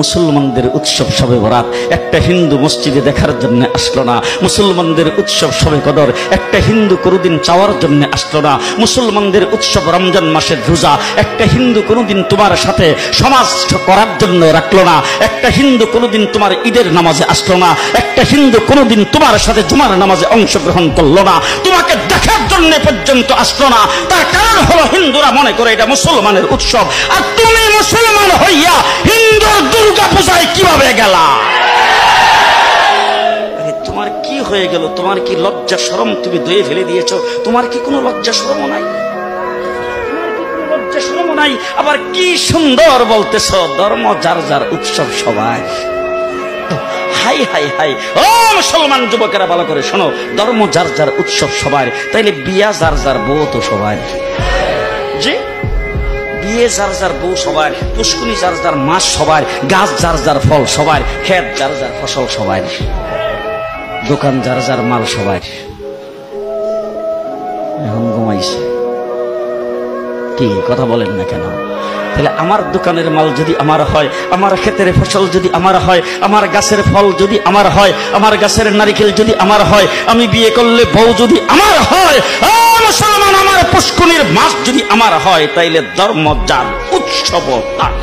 মুসলমানদের উৎসব শবে বরাত একটা হিন্দু মসজিদে দেখার জন্য আসলো না। মুসলমানদের উৎসব শবে কদর একটা হিন্দু কোনোদিন চাওয়ার জন্য আসলো না। মুসলমানদের উৎসব রমজান মাসের রোজা একটা হিন্দু কোনোদিন তোমার সাথে সমাজ করার জন্য রাখলো না। একটা হিন্দু কোনোদিন তোমার ঈদের নামাজে আসলো না। একটা হিন্দু কোনোদিন তোমার সাথে জুমার নামাজে অংশগ্রহণ করলো না। তোমাকে দেখার জন্য পর্যন্ত আসলো না। তার কারণ হলো হিন্দুরা মনে করে এটা মুসলমানের উৎসব, আর তুমি মুসলমান হইয়া হিন্দুর দুর্গা পূজায় কিভাবে গেলা? তোমার কি হয়ে গেল? তোমার কি লজ্জা শরম তুমি ধুয়ে ফেলে দিয়েছো? তোমার কি কোনো লজ্জা শরম নাই? লজ্জা শরম নাই? আবার কি সুন্দর বলতেছ, ধর্ম যার যার উৎসব সবাই। হাই হাই হাই, ও মুসলমান যুবকেরা ভালো করে শোনো, ধর্ম যার যার উৎসব সবার, তাইলে বিয়া যার যার বউ তো সবার। জি, বিয়ে যার যার বউ সবার, পুষ্কুনি যার যার মাস সবার, গাছ যার যার ফল সবার, ক্ষেত যার যার ফসল সবার, দোকান যার যার মাল সবার। এখন ঘুমাইছে কি কথা বলেন না কেন? তাহলে আমার দোকানের মাল যদি আমার হয়, আমার ক্ষেতের ফসল যদি আমার হয়, আমার গাছের ফল যদি আমার হয়, আমার গাছের নারিকেল যদি আমার হয়, আমি বিয়ে করলে বউ যদি আমার হয়, মুসলমান আমার পুষ্কুনির মাছ যদি আমার হয়, তাইলে ধর্ম যার উৎসব তার।